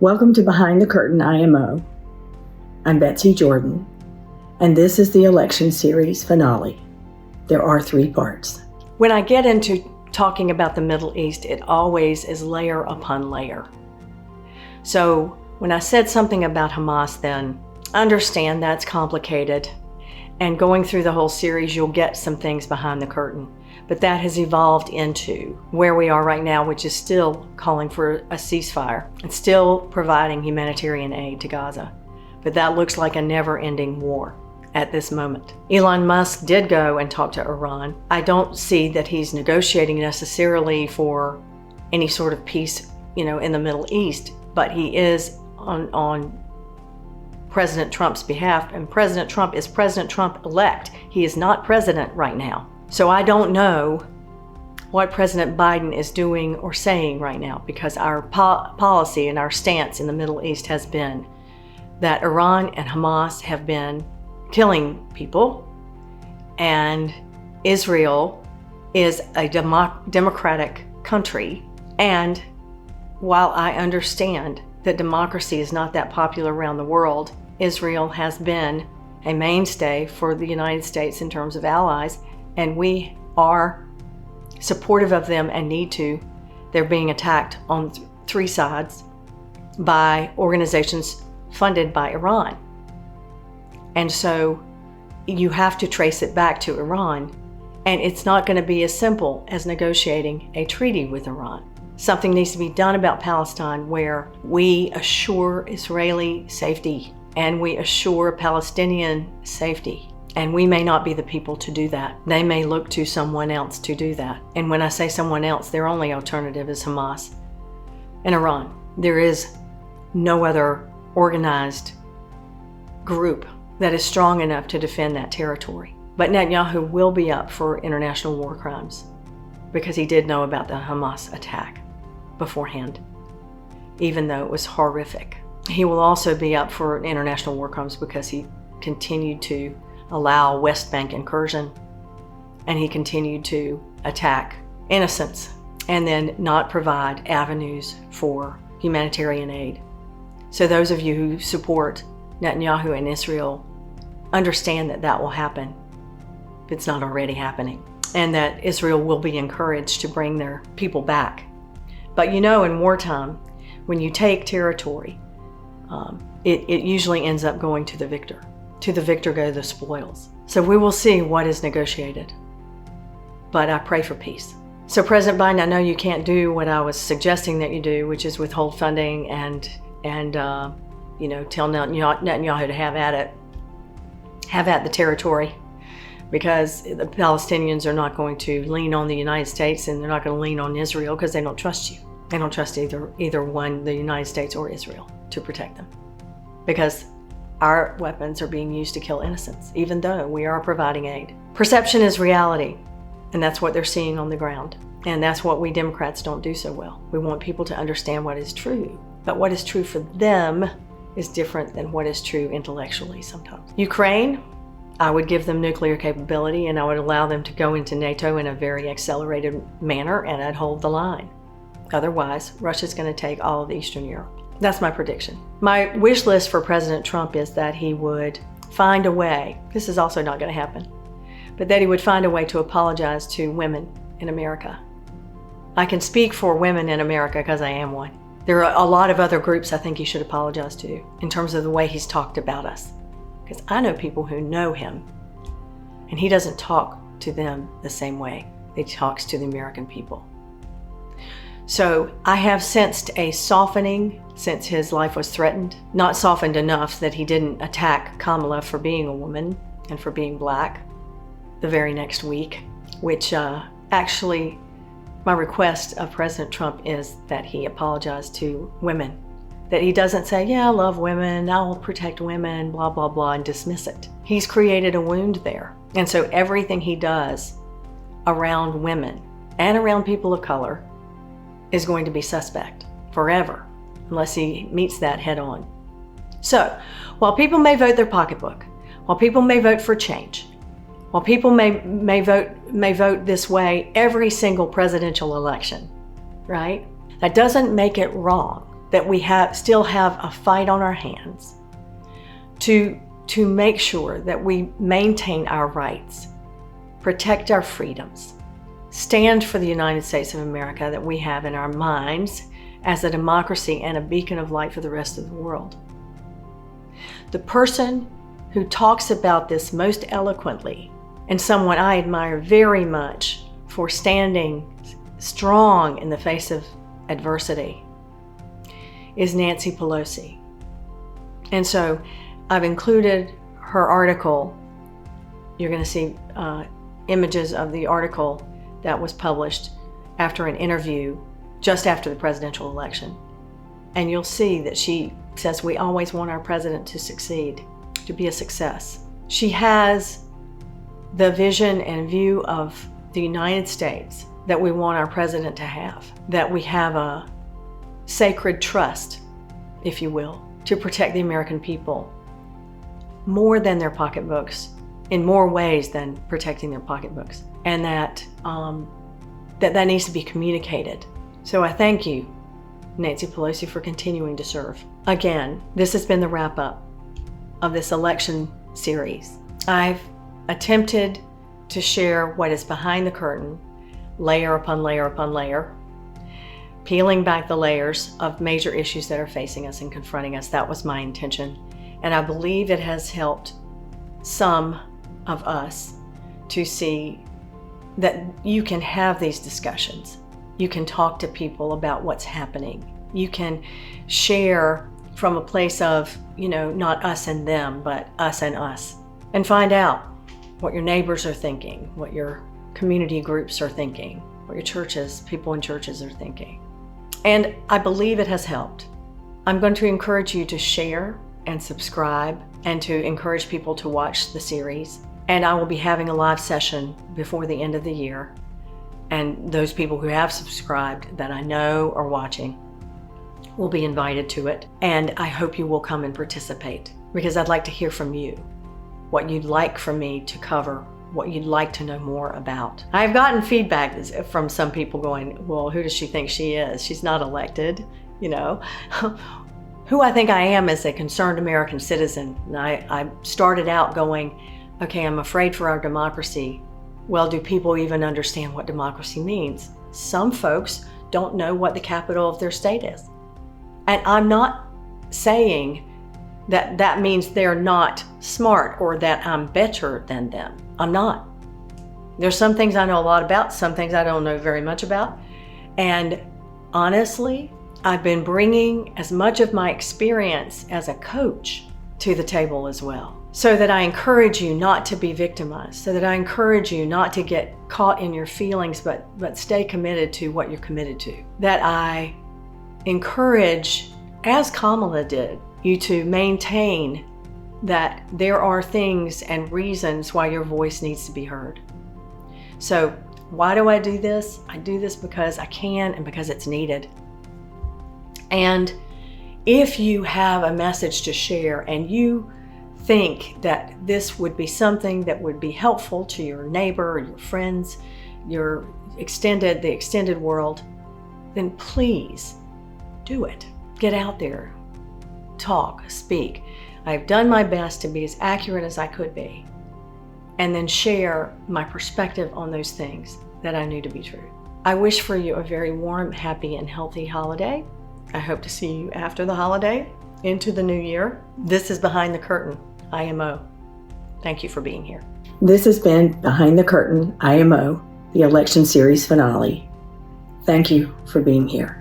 Welcome to Behind the Curtain IMO. I'm Betsy Jordan, and this is the election series finale. There are 3 parts. When I get into talking about the Middle East, it always is layer upon layer. So when I said something about Hamas, then understand that's complicated. And going through the whole series, you'll get some things behind the curtain. But that has evolved into where we are right now, which is still calling for a ceasefire and still providing humanitarian aid to Gaza. But that looks like a never-ending war at this moment. Elon Musk did go and talk to Iran. I don't see that he's negotiating necessarily for any sort of peace, in the Middle East, but he is on President Trump's behalf, and President Trump is President Trump-elect. He is not president right now. So I don't know what President Biden is doing or saying right now, because our policy and our stance in the Middle East has been that Iran and Hamas have been killing people, and Israel is a democratic country. And while I understand that democracy is not that popular around the world, Israel has been a mainstay for the United States in terms of allies, and we are supportive of them and need to. They're being attacked on 3 sides by organizations funded by Iran. And so you have to trace it back to Iran, and it's not going to be as simple as negotiating a treaty with Iran. Something needs to be done about Palestine where we assure Israeli safety and we assure Palestinian safety. And we may not be the people to do that. They may look to someone else to do that. And when I say someone else, their only alternative is Hamas and Iran. There is no other organized group that is strong enough to defend that territory. But Netanyahu will be up for international war crimes because he did know about the Hamas attack beforehand, even though it was horrific. He will also be up for international war crimes because he continued to allow West Bank incursion, and he continued to attack innocents and then not provide avenues for humanitarian aid. So those of you who support Netanyahu and Israel understand that that will happen if it's not already happening, and that Israel will be encouraged to bring their people back. But in wartime, when you take territory, it usually ends up going to the victor. To the victor go the spoils. So we will see what is negotiated. But I pray for peace. So President Biden, I know you can't do what I was suggesting that you do, which is withhold funding and tell Netanyahu to have at it. Have at the territory, because the Palestinians are not going to lean on the United States, and they're not going to lean on Israel because they don't trust you. They don't trust either one, the United States or Israel, to protect them. Because our weapons are being used to kill innocents, even though we are providing aid. Perception is reality, and that's what they're seeing on the ground. And that's what we Democrats don't do so well. We want people to understand what is true, but what is true for them is different than what is true intellectually sometimes. Ukraine, I would give them nuclear capability, and I would allow them to go into NATO in a very accelerated manner, and I'd hold the line. Otherwise, Russia's going to take all of Eastern Europe. That's my prediction. My wish list for President Trump is that he would find a way, this is also not going to happen, but that he would find a way to apologize to women in America. I can speak for women in America because I am one. There are a lot of other groups I think he should apologize to in terms of the way he's talked about us. Because I know people who know him, and he doesn't talk to them the same way he talks to the American people. So I have sensed a softening since his life was threatened. Not softened enough that he didn't attack Kamala for being a woman and for being black the very next week, which actually my request of President Trump is that he apologize to women. That he doesn't say, yeah, I love women, I will protect women, blah, blah, blah, and dismiss it. He's created a wound there. And so everything he does around women and around people of color is going to be suspect forever, unless he meets that head on. So, while people may vote their pocketbook, while people may vote for change, while people may vote this way every single presidential election, right? That doesn't make it wrong. that we still have a fight on our hands to make sure that we maintain our rights, protect our freedoms, stand for the United States of America that we have in our minds as a democracy and a beacon of light for the rest of the world. The person who talks about this most eloquently, and someone I admire very much for standing strong in the face of adversity, is Nancy Pelosi. And so I've included her article. You're going to see images of the article that was published after an interview just after the presidential election. And you'll see that she says we always want our president to succeed, to be a success. She has the vision and view of the United States that we want our president to have, that we have a sacred trust, if you will, to protect the American people more than their pocketbooks, in more ways than protecting their pocketbooks, and that that needs to be communicated. So I thank you, Nancy Pelosi, for continuing to serve. Again, this has been the wrap-up of this election series. I've attempted to share what is behind the curtain, layer upon layer upon layer, peeling back the layers of major issues that are facing us and confronting us. That was my intention. And I believe it has helped some of us to see that you can have these discussions. You can talk to people about what's happening. You can share from a place of, not us and them, but us and us, and find out what your neighbors are thinking, what your community groups are thinking, what your churches, people in churches are thinking. And I believe it has helped. I'm going to encourage you to share and subscribe and to encourage people to watch the series. And I will be having a live session before the end of the year. And those people who have subscribed that I know are watching will be invited to it. And I hope you will come and participate, because I'd like to hear from you, what you'd like for me to cover, what you'd like to know more about. I've gotten feedback from some people going, well, who does she think she is? She's not elected, Who I think I am as a concerned American citizen. And I started out going, okay, I'm afraid for our democracy. Well, do people even understand what democracy means? Some folks don't know what the capital of their state is. And I'm not saying that that means they're not smart or that I'm better than them. I'm not. There's some things I know a lot about, some things I don't know very much about. And honestly, I've been bringing as much of my experience as a coach to the table as well, so that I encourage you not to be victimized, so that I encourage you not to get caught in your feelings, but stay committed to what you're committed to. That I encourage, as Kamala did, you to maintain that there are things and reasons why your voice needs to be heard. So why do I do this? I do this because I can and because it's needed. And if you have a message to share and you think that this would be something that would be helpful to your neighbor or your friends, the extended world, then please do it. Get out there, talk, speak. I've done my best to be as accurate as I could be, and then share my perspective on those things that I knew to be true. I wish for you a very warm, happy, and healthy holiday. I hope to see you after the holiday, into the new year. This is Behind the Curtain IMO. Thank you for being here. This has been Behind the Curtain IMO, the election series finale. Thank you for being here.